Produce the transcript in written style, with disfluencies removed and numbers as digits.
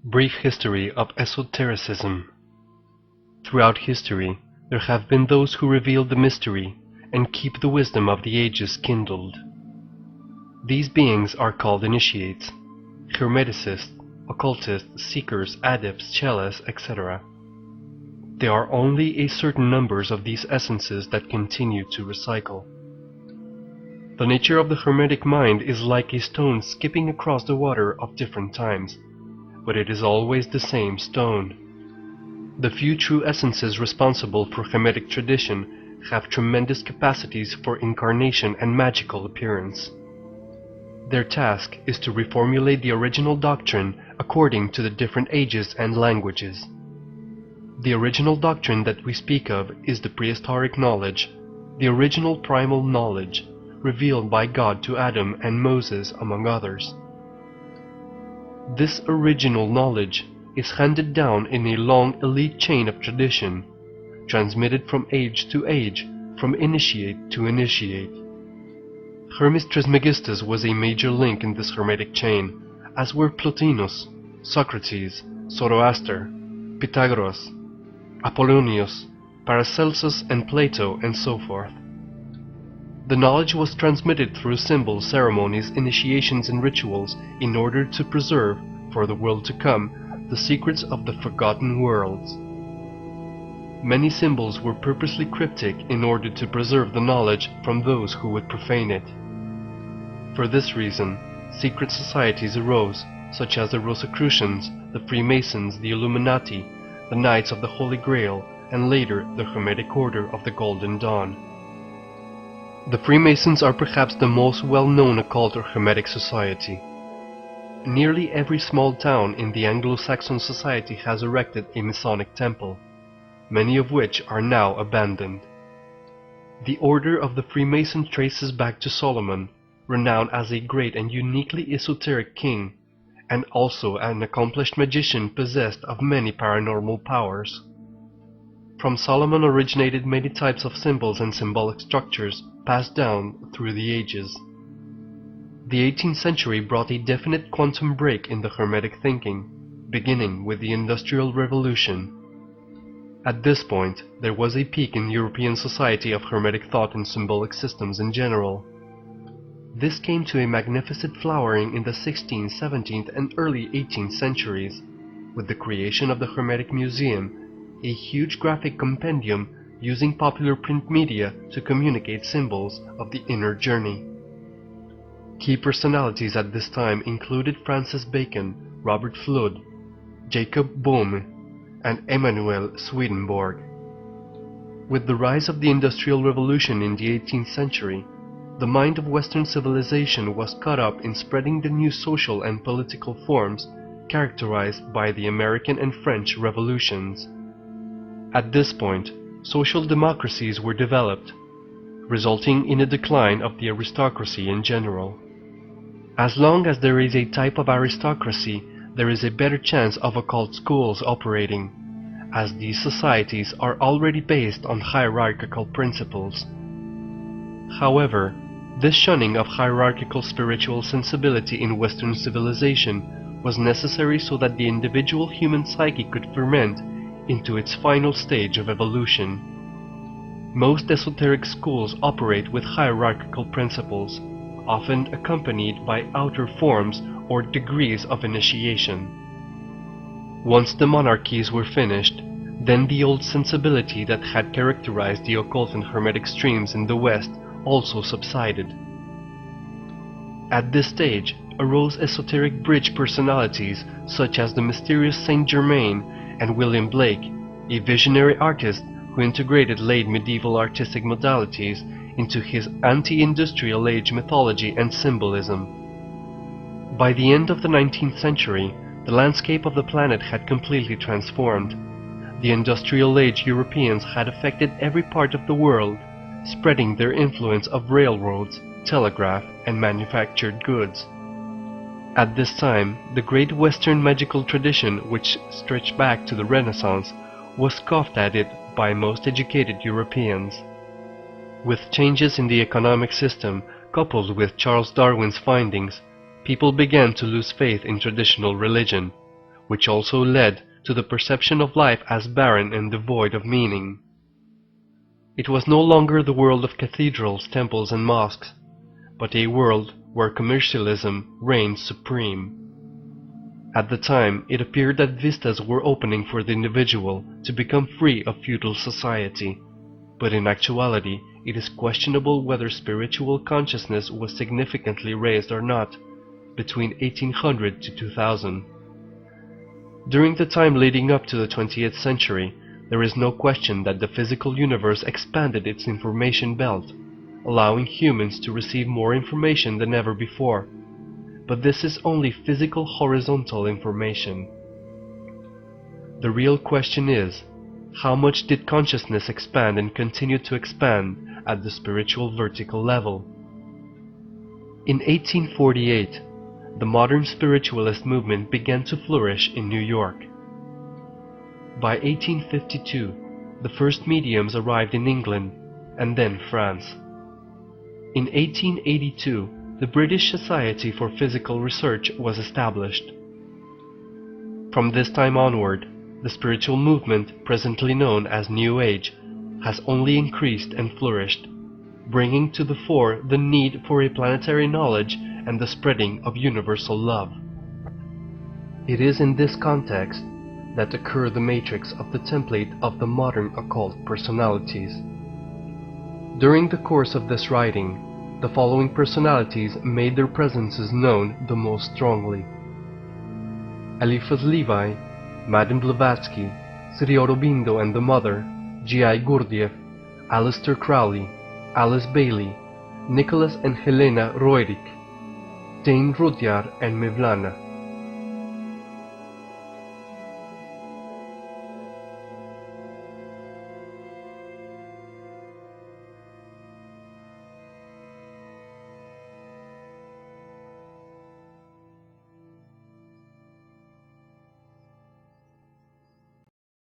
Brief history of esotericism. Throughout history, there have been those who reveal the mystery and keep the wisdom of the ages kindled. These beings are called initiates, hermeticists, occultists, seekers, adepts, chelas, etc. There are only a certain numbers of these essences that continue to recycle. The nature of the hermetic mind is like a stone skipping across the water of different times, but it is always the same stone. The few true essences responsible for hermetic tradition have tremendous capacities for incarnation and magical appearance. Their task is to reformulate the original doctrine according to the different ages and languages. The original doctrine that we speak of is the prehistoric knowledge, the original primal knowledge, revealed by God to Adam and Moses, among others. This original knowledge is handed down in a long elite chain of tradition, transmitted from age to age, from initiate to initiate. Hermes Trismegistus was a major link in this hermetic chain, as were Plotinus, Socrates, Zoroaster, Pythagoras, Apollonius, Paracelsus and Plato, and so forth. The knowledge was transmitted through symbols, ceremonies, initiations and rituals in order to preserve, for the world to come, the secrets of the forgotten worlds. Many symbols were purposely cryptic in order to preserve the knowledge from those who would profane it. For this reason, secret societies arose, such as the Rosicrucians, the Freemasons, the Illuminati, the Knights of the Holy Grail, and later the Hermetic Order of the Golden Dawn. The Freemasons are perhaps the most well-known occult or Hermetic society. Nearly every small town in the Anglo-Saxon society has erected a Masonic temple, many of which are now abandoned. The order of the Freemasons traces back to Solomon, renowned as a great and uniquely esoteric king, and also an accomplished magician possessed of many paranormal powers. From Solomon originated many types of symbols and symbolic structures passed down through the ages. The 18th century brought a definite quantum break in the Hermetic thinking, beginning with the Industrial Revolution. At this point, there was a peak in European society of Hermetic thought and symbolic systems in general. This came to a magnificent flowering in the 16th, 17th, and early 18th centuries, with the creation of the Hermetic Museum, a huge graphic compendium using popular print media to communicate symbols of the inner journey. Key personalities at this time included Francis Bacon, Robert Fludd, Jacob Boehme, and Emanuel Swedenborg. With the rise of the Industrial Revolution in the 18th century, the mind of Western civilization was caught up in spreading the new social and political forms characterized by the American and French revolutions. At this point, social democracies were developed, resulting in a decline of the aristocracy in general. As long as there is a type of aristocracy, there is a better chance of occult schools operating, as these societies are already based on hierarchical principles. However, this shunning of hierarchical spiritual sensibility in Western civilization was necessary so that the individual human psyche could ferment into its final stage of evolution. Most esoteric schools operate with hierarchical principles, often accompanied by outer forms or degrees of initiation. Once the monarchies were finished, then the old sensibility that had characterized the occult and Hermetic streams in the West also subsided. At this stage arose esoteric bridge personalities such as the mysterious Saint Germain and William Blake, a visionary artist who integrated late medieval artistic modalities into his anti-industrial age mythology and symbolism. By the end of the 19th century, the landscape of the planet had completely transformed. The industrial age Europeans had affected every part of the world, spreading their influence of railroads, telegraph, and manufactured goods. At this time, the great Western magical tradition, which stretched back to the Renaissance, was scoffed at it by most educated Europeans. With changes in the economic system, coupled with Charles Darwin's findings, people began to lose faith in traditional religion, which also led to the perception of life as barren and devoid of meaning. It was no longer the world of cathedrals, temples, and mosques, but a world where commercialism reigned supreme. At the time, it appeared that vistas were opening for the individual to become free of feudal society, but in actuality, it is questionable whether spiritual consciousness was significantly raised or not between 1800 to 2000. During the time leading up to the 20th century, there is no question that the physical universe expanded its information belt, allowing humans to receive more information than ever before. But this is only physical horizontal information. The real question is, how much did consciousness expand and continue to expand at the spiritual vertical level? In 1848, the modern spiritualist movement began to flourish in New York. By 1852, the first mediums arrived in England and then France. In 1882, the British Society for Physical Research was established. From this time onward, the spiritual movement, presently known as New Age, has only increased and flourished, bringing to the fore the need for a planetary knowledge and the spreading of universal love. It is in this context that occur the matrix of the template of the modern occult personalities. During the course of this writing, the following personalities made their presences known the most strongly: Eliphas Levi, Madame Blavatsky, Sri Aurobindo and the Mother, G.I. Gurdjieff, Aleister Crowley, Alice Bailey, Nicholas and Helena Roerich, Dane Rudhyar and Mevlana.